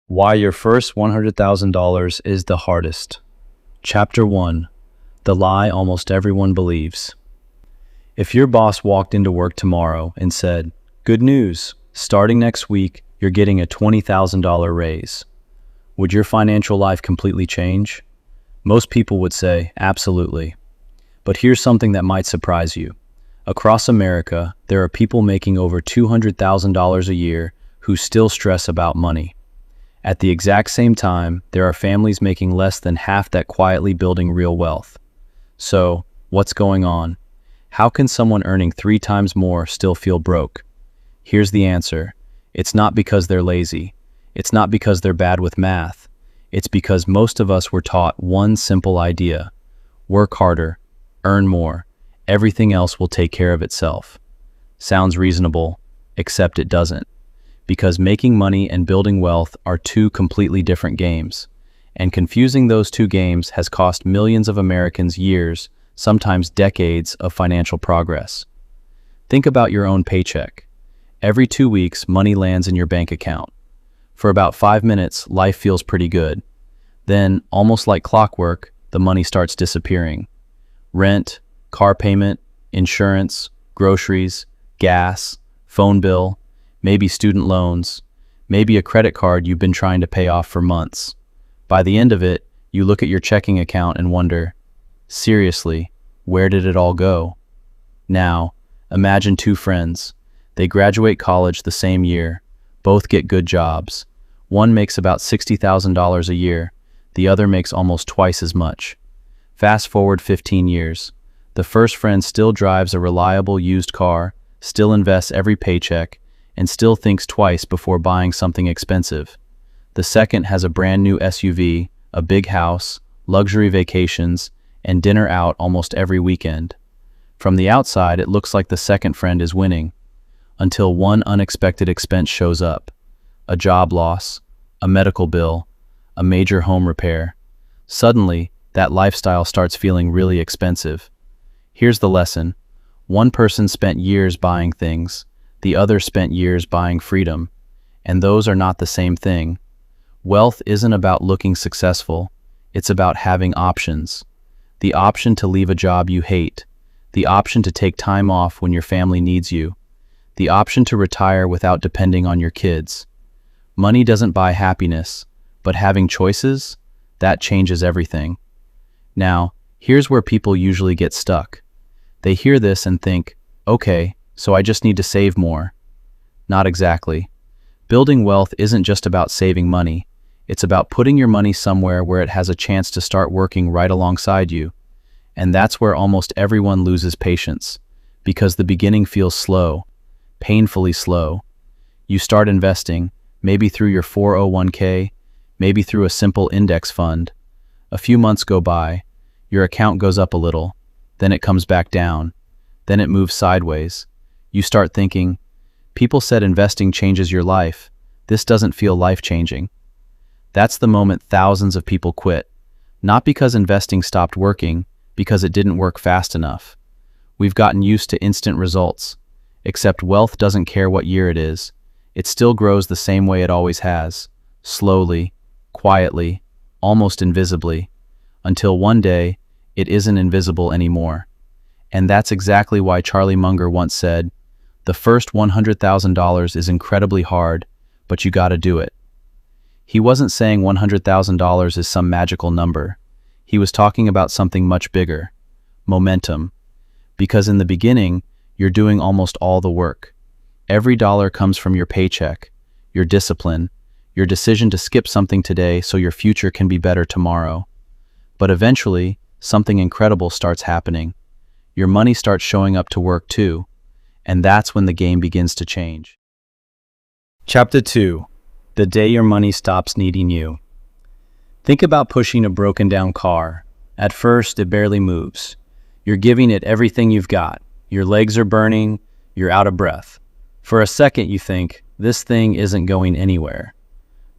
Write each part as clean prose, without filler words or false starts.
Why your first $100,000 is the hardest. Chapter 1. The lie almost everyone believes. If your boss walked into work tomorrow and said, "Good news, starting next week, you're getting a $20,000 raise," would your financial life completely change? Most people would say, absolutely. But here's something that might surprise you. Across America, there are people making over $200,000 a year who still stress about money. At the exact same time, there are families making less than half that quietly building real wealth. So, what's going on? How can someone earning 3 times more still feel broke? Here's the answer. It's not because they're lazy. It's not because they're bad with math. It's because most of us were taught one simple idea. Work harder, earn more. Everything else will take care of itself. Sounds reasonable, except it doesn't. Because making money and building wealth are two completely different games. And confusing those two games has cost millions of Americans years, sometimes decades, of financial progress. Think about your own paycheck. Every 2 weeks, money lands in your bank account. For about 5 minutes, life feels pretty good. Then, almost like clockwork, the money starts disappearing. Rent, car payment, insurance, groceries, gas, phone bill, maybe student loans, maybe a credit card you've been trying to pay off for months. By the end of it, you look at your checking account and wonder, seriously, where did it all go? Now, imagine 2 friends. They graduate college the same year. Both get good jobs. One makes about $60,000 a year. The other makes almost twice as much. Fast forward 15 years. The first friend still drives a reliable used car, still invests every paycheck, and still thinks twice before buying something expensive. The second has a brand new SUV, a big house, luxury vacations, and dinner out almost every weekend. From the outside, it looks like the second friend is winning, until one unexpected expense shows up. A job loss, a medical bill, a major home repair. Suddenly, that lifestyle starts feeling really expensive. Here's the lesson. One person spent years buying things. The other spent years buying freedom, and those are not the same thing. Wealth isn't about looking successful, it's about having options. The option to leave a job you hate, the option to take time off when your family needs you, the option to retire without depending on your kids. Money doesn't buy happiness, but having choices, that changes everything. Now, here's where people usually get stuck. They hear this and think, okay, so I just need to save more. Not exactly. Building wealth isn't just about saving money. It's about putting your money somewhere where it has a chance to start working right alongside you. And that's where almost everyone loses patience, because the beginning feels slow, painfully slow. You start investing, maybe through your 401k, maybe through a simple index fund. A few months go by, your account goes up a little, then it comes back down, then it moves sideways. You start thinking, people said investing changes your life. This doesn't feel life-changing. That's the moment thousands of people quit. Not because investing stopped working, because it didn't work fast enough. We've gotten used to instant results. Except wealth doesn't care what year it is. It still grows the same way it always has. Slowly, quietly, almost invisibly. Until one day, it isn't invisible anymore. And that's exactly why Charlie Munger once said, "The first $100,000 is incredibly hard, but you gotta do it." He wasn't saying $100,000 is some magical number. He was talking about something much bigger, momentum. Because in the beginning, you're doing almost all the work. Every dollar comes from your paycheck, your discipline, your decision to skip something today so your future can be better tomorrow. But eventually, something incredible starts happening. Your money starts showing up to work too. And that's when the game begins to change. Chapter 2. The day your money stops needing you. Think about pushing a broken down car. At first, it barely moves. You're giving it everything you've got. Your legs are burning, you're out of breath. For a second you think, this thing isn't going anywhere.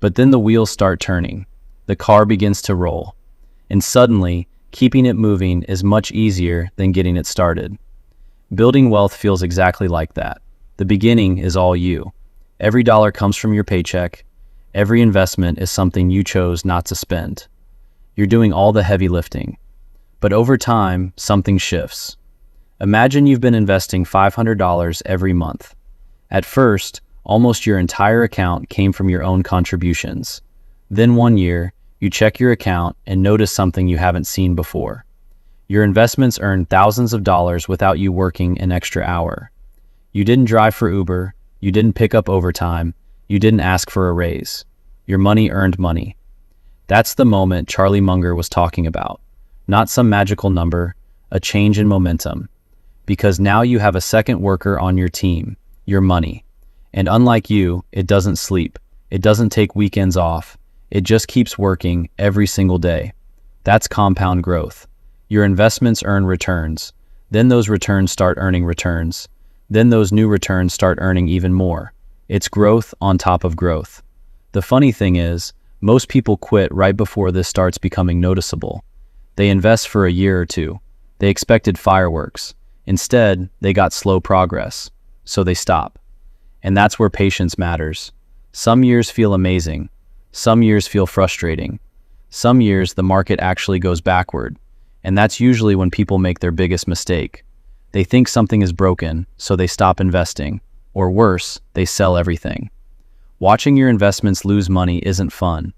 But then the wheels start turning. The car begins to roll. And suddenly, keeping it moving is much easier than getting it started. Building wealth feels exactly like that. The beginning is all you. Every dollar comes from your paycheck. Every investment is something you chose not to spend. You're doing all the heavy lifting. But over time, something shifts. Imagine you've been investing $500 every month. At first, almost your entire account came from your own contributions. Then one year, you check your account and notice something you haven't seen before. Your investments earned thousands of dollars without you working an extra hour. You didn't drive for Uber, you didn't pick up overtime, you didn't ask for a raise. Your money earned money. That's the moment Charlie Munger was talking about. Not some magical number, a change in momentum. Because now you have a second worker on your team, your money. And unlike you, it doesn't sleep. It doesn't take weekends off. It just keeps working every single day. That's compound growth. Your investments earn returns. Then those returns start earning returns. Then those new returns start earning even more. It's growth on top of growth. The funny thing is, most people quit right before this starts becoming noticeable. They invest for a year or two. They expected fireworks. Instead, they got slow progress. So they stop. And that's where patience matters. Some years feel amazing. Some years feel frustrating. Some years the market actually goes backward. And that's usually when people make their biggest mistake. They think something is broken, so they stop investing. Or worse, they sell everything. Watching your investments lose money isn't fun.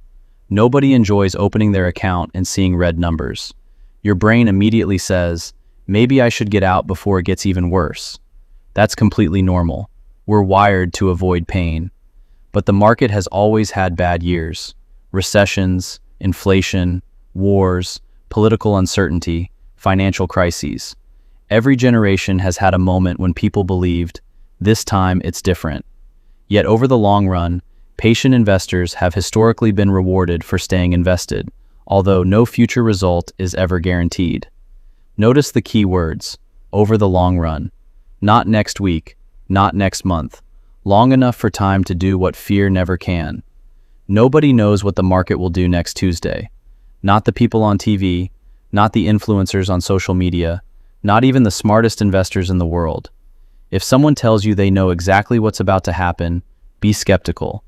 Nobody enjoys opening their account and seeing red numbers. Your brain immediately says, maybe I should get out before it gets even worse. That's completely normal. We're wired to avoid pain. But the market has always had bad years. Recessions, inflation, wars, political uncertainty, financial crises. Every generation has had a moment when people believed, this time it's different. Yet over the long run, patient investors have historically been rewarded for staying invested, although no future result is ever guaranteed. Notice the key words, over the long run. Not next week, not next month. Long enough for time to do what fear never can. Nobody knows what the market will do next Tuesday. Not the people on TV, not the influencers on social media, not even the smartest investors in the world. If someone tells you they know exactly what's about to happen, be skeptical.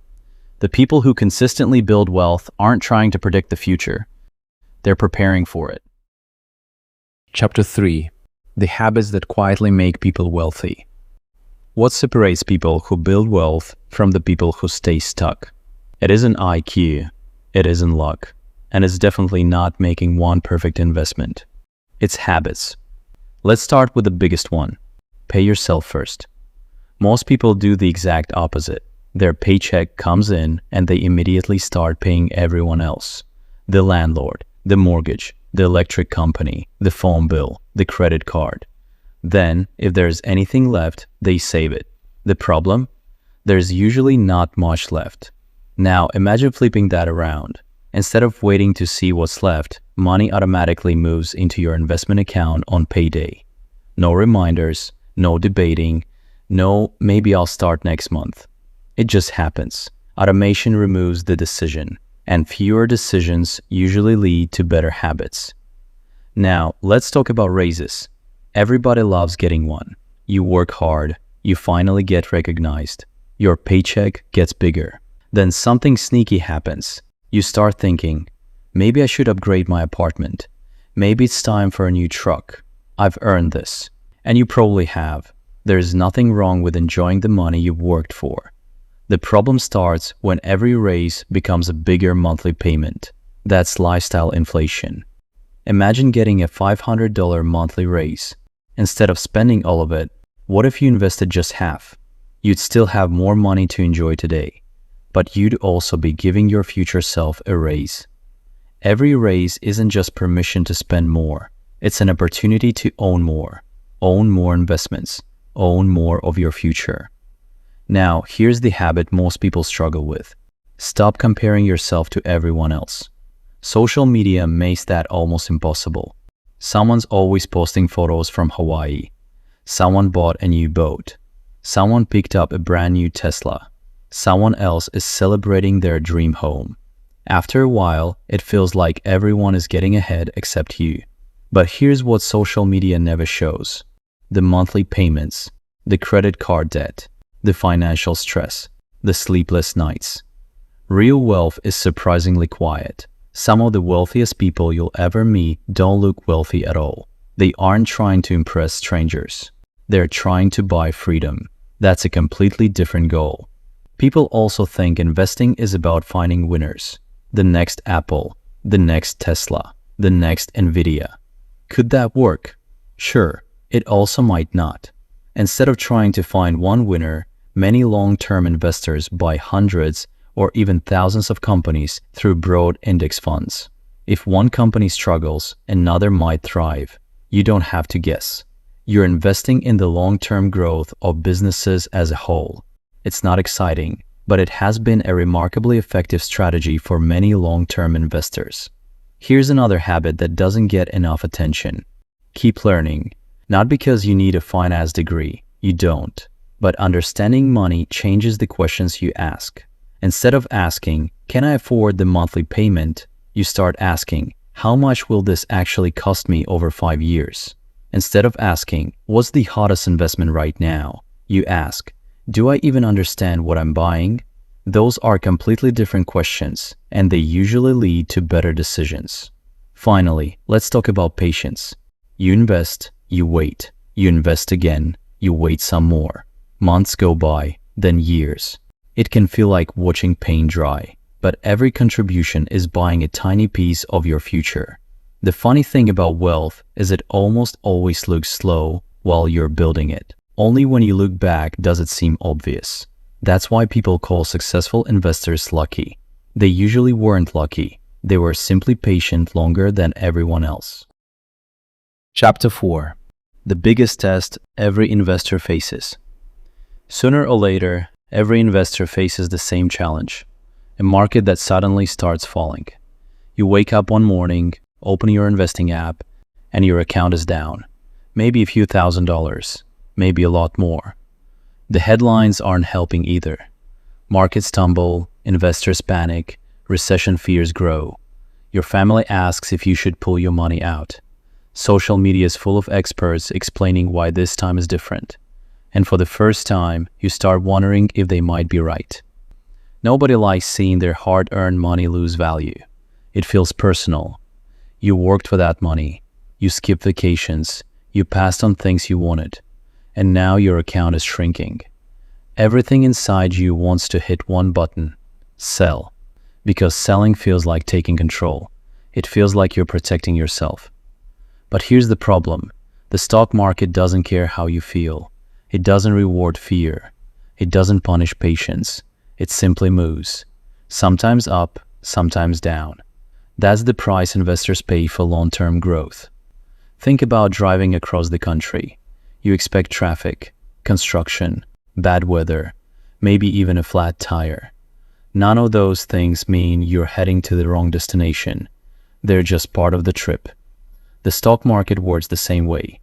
The people who consistently build wealth aren't trying to predict the future. They're preparing for it. Chapter 3. The habits that quietly make people wealthy. What separates people who build wealth from the people who stay stuck? It isn't IQ, it isn't luck, and it's definitely not making one perfect investment. It's habits. Let's start with the biggest one. Pay yourself first. Most people do the exact opposite. Their paycheck comes in and they immediately start paying everyone else. The landlord, the mortgage, the electric company, the phone bill, the credit card. Then, if there's anything left, they save it. The problem? There's usually not much left. Now, imagine flipping that around. Instead of waiting to see what's left, money automatically moves into your investment account on payday. No reminders, no debating, no maybe I'll start next month. It just happens. Automation removes the decision, and fewer decisions usually lead to better habits. Now, let's talk about raises. Everybody loves getting one. You work hard, you finally get recognized. Your paycheck gets bigger. Then something sneaky happens. You start thinking, maybe I should upgrade my apartment. Maybe it's time for a new truck. I've earned this. And you probably have. There's nothing wrong with enjoying the money you've worked for. The problem starts when every raise becomes a bigger monthly payment. That's lifestyle inflation. Imagine getting a $500 monthly raise. Instead of spending all of it, what if you invested just half? You'd still have more money to enjoy today, but you'd also be giving your future self a raise. Every raise isn't just permission to spend more. It's an opportunity to own more investments, own more of your future. Now, here's the habit most people struggle with. Stop comparing yourself to everyone else. Social media makes that almost impossible. Someone's always posting photos from Hawaii. Someone bought a new boat. Someone picked up a brand new Tesla. Someone else is celebrating their dream home. After a while, it feels like everyone is getting ahead except you. But here's what social media never shows. The monthly payments, the credit card debt, the financial stress, the sleepless nights. Real wealth is surprisingly quiet. Some of the wealthiest people you'll ever meet don't look wealthy at all. They aren't trying to impress strangers. They're trying to buy freedom. That's a completely different goal. People also think investing is about finding winners. The next Apple, the next Tesla, the next Nvidia. Could that work? Sure, it also might not. Instead of trying to find one winner, many long-term investors buy hundreds or even thousands of companies through broad index funds. If one company struggles, another might thrive. You don't have to guess. You're investing in the long-term growth of businesses as a whole. It's not exciting, but it has been a remarkably effective strategy for many long-term investors. Here's another habit that doesn't get enough attention. Keep learning. Not because you need a finance degree. You don't. But understanding money changes the questions you ask. Instead of asking, "Can I afford the monthly payment?" you start asking, "How much will this actually cost me over 5 years?" Instead of asking, "What's the hottest investment right now?" you ask, "Do I even understand what I'm buying?" Those are completely different questions, and they usually lead to better decisions. Finally, let's talk about patience. You invest, you wait. You invest again, you wait some more. Months go by, then years. It can feel like watching paint dry, but every contribution is buying a tiny piece of your future. The funny thing about wealth is it almost always looks slow while you're building it. Only when you look back does it seem obvious. That's why people call successful investors lucky. They usually weren't lucky. They were simply patient longer than everyone else. Chapter 4. The biggest test every investor faces. Sooner or later, every investor faces the same challenge, a market that suddenly starts falling. You wake up one morning, open your investing app, and your account is down. Maybe a few $1,000s, maybe a lot more. The headlines aren't helping either. Markets tumble, investors panic, recession fears grow. Your family asks if you should pull your money out. Social media is full of experts explaining why this time is different. And for the first time, you start wondering if they might be right. Nobody likes seeing their hard-earned money lose value. It feels personal. You worked for that money. You skipped vacations. You passed on things you wanted. And now your account is shrinking. Everything inside you wants to hit one button: sell. Because selling feels like taking control. It feels like you're protecting yourself. But here's the problem. The stock market doesn't care how you feel. It doesn't reward fear. It doesn't punish patience. It simply moves. Sometimes up, sometimes down. That's the price investors pay for long-term growth. Think about driving across the country. You expect traffic, construction, bad weather, maybe even a flat tire. None of those things mean you're heading to the wrong destination. They're just part of the trip. The stock market works the same way.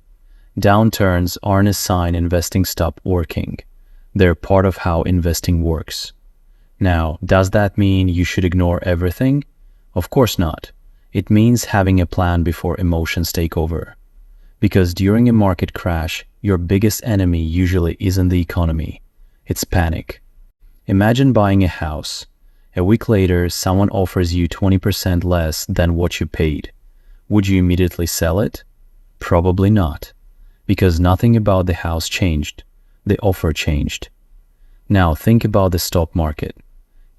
Downturns aren't a sign investing stopped working. They're part of how investing works. Now, does that mean you should ignore everything? Of course not. It means having a plan before emotions take over. Because during a market crash, your biggest enemy usually isn't the economy. It's panic. Imagine buying a house. A week later, someone offers you 20% less than what you paid. Would you immediately sell it? Probably not. Because nothing about the house changed. The offer changed. Now think about the stock market.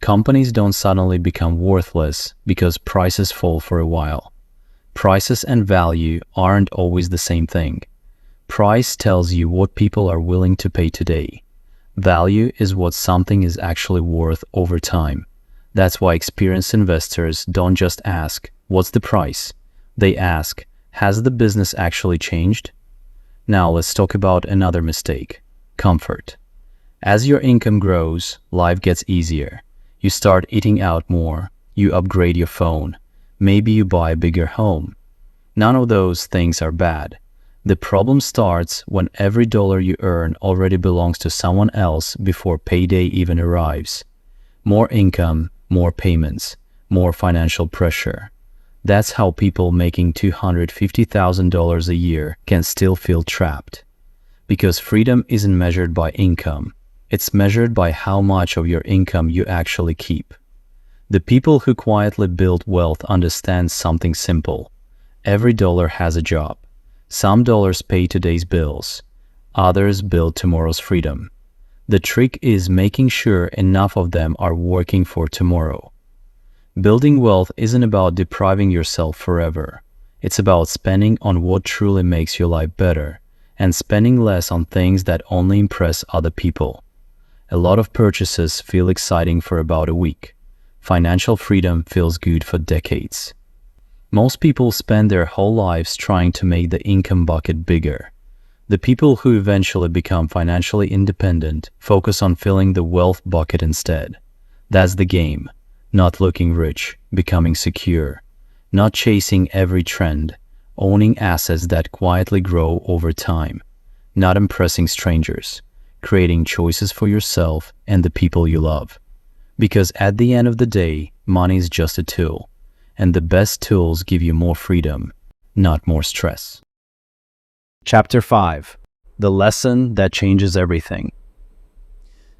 Companies don't suddenly become worthless because prices fall for a while. Prices and value aren't always the same thing. Price tells you what people are willing to pay today. Value is what something is actually worth over time. That's why experienced investors don't just ask, "What's the price?" They ask, "Has the business actually changed?" Now let's talk about another mistake: comfort. As your income grows, life gets easier. You start eating out more. You upgrade your phone. Maybe you buy a bigger home. None of those things are bad. The problem starts when every dollar you earn already belongs to someone else before payday even arrives. More income, more payments, more financial pressure. That's how people making $250,000 a year can still feel trapped. Because freedom isn't measured by income. It's measured by how much of your income you actually keep. The people who quietly build wealth understand something simple. Every dollar has a job. Some dollars pay today's bills. Others build tomorrow's freedom. The trick is making sure enough of them are working for tomorrow. Building wealth isn't about depriving yourself forever. It's about spending on what truly makes your life better and spending less on things that only impress other people. A lot of purchases feel exciting for about a week. Financial freedom feels good for decades. Most people spend their whole lives trying to make the income bucket bigger. The people who eventually become financially independent focus on filling the wealth bucket instead. That's the game. Not looking rich, becoming secure. Not chasing every trend, owning assets that quietly grow over time. Not impressing strangers, creating choices for yourself and the people you love. Because at the end of the day, money is just a tool, and the best tools give you more freedom, not more stress. Chapter 5. The lesson that changes everything.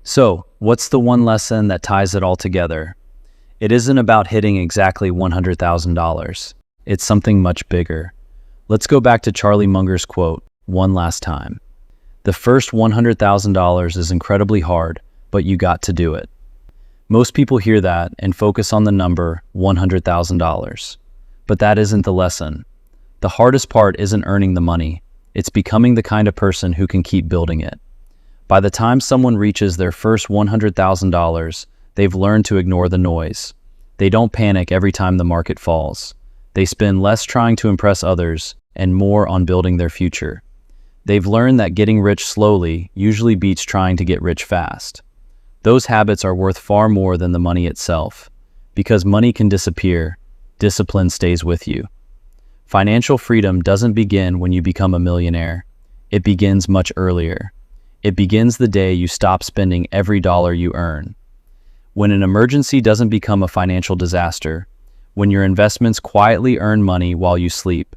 So, what's the one lesson that ties it all together? It isn't about hitting exactly $100,000. It's something much bigger. Let's go back to Charlie Munger's quote, one last time. The first $100,000 is incredibly hard, but you got to do it. Most people hear that and focus on the number $100,000. But that isn't the lesson. The hardest part isn't earning the money. It's becoming the kind of person who can keep building it. By the time someone reaches their first $100,000, they've learned to ignore the noise. They don't panic every time the market falls. They spend less trying to impress others and more on building their future. They've learned that getting rich slowly usually beats trying to get rich fast. Those habits are worth far more than the money itself. Because money can disappear, discipline stays with you. Financial freedom doesn't begin when you become a millionaire. It begins much earlier. It begins the day you stop spending every dollar you earn. When an emergency doesn't become a financial disaster. When your investments quietly earn money while you sleep.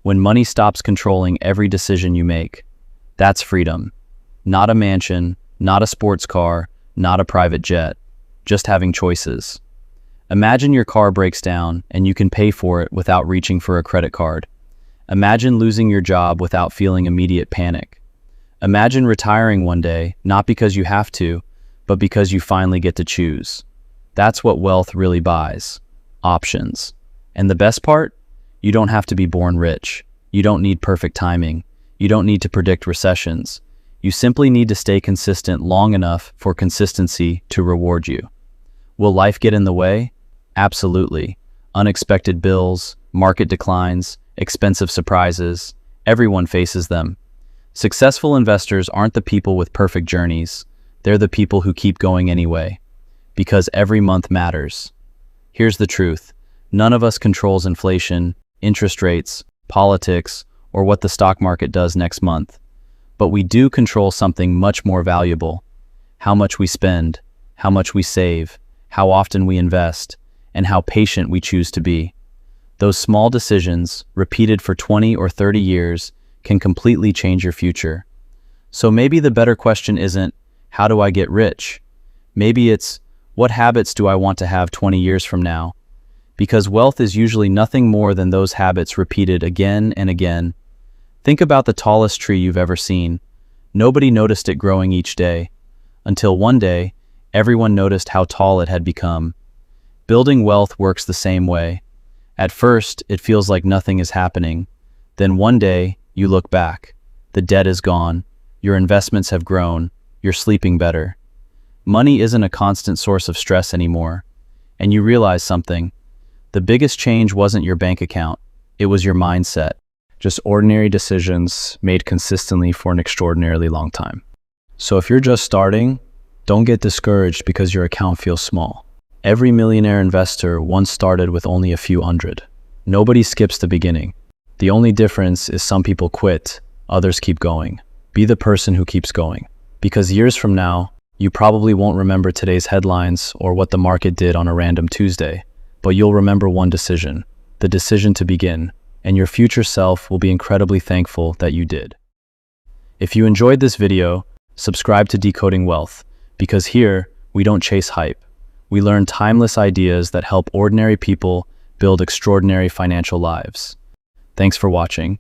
When money stops controlling every decision you make. That's freedom. Not a mansion, not a sports car, not a private jet. Just having choices. Imagine your car breaks down and you can pay for it without reaching for a credit card. Imagine losing your job without feeling immediate panic. Imagine retiring one day, not because you have to, but because you finally get to choose. That's what wealth really buys. Options. And the best part? You don't have to be born rich. You don't need perfect timing. You don't need to predict recessions. You simply need to stay consistent long enough for consistency to reward you. Will life get in the way? Absolutely. Unexpected bills, market declines, expensive surprises. Everyone faces them. Successful investors aren't the people with perfect journeys. They're the people who keep going anyway. Because every month matters. Here's the truth. None of us controls inflation, interest rates, politics, or what the stock market does next month. But we do control something much more valuable. How much we spend, how much we save, how often we invest, and how patient we choose to be. Those small decisions, repeated for 20 or 30 years, can completely change your future. So maybe the better question isn't, how do I get rich? Maybe it's, what habits do I want to have 20 years from now? Because wealth is usually nothing more than those habits repeated again and again. Think about the tallest tree you've ever seen. Nobody noticed it growing each day. Until one day, everyone noticed how tall it had become. Building wealth works the same way. At first, it feels like nothing is happening. Then one day, you look back. The debt is gone. Your investments have grown. You're sleeping better. Money isn't a constant source of stress anymore. And you realize something. The biggest change wasn't your bank account. It was your mindset. Just ordinary decisions made consistently for an extraordinarily long time. So if you're just starting, don't get discouraged because your account feels small. Every millionaire investor once started with only a few hundred. Nobody skips the beginning. The only difference is some people quit, others keep going. Be the person who keeps going. Because years from now, you probably won't remember today's headlines or what the market did on a random Tuesday, but you'll remember one decision, the decision to begin, and your future self will be incredibly thankful that you did. If you enjoyed this video, subscribe to Decoding Wealth, because here, we don't chase hype. we learn timeless ideas that help ordinary people build extraordinary financial lives. Thanks for watching.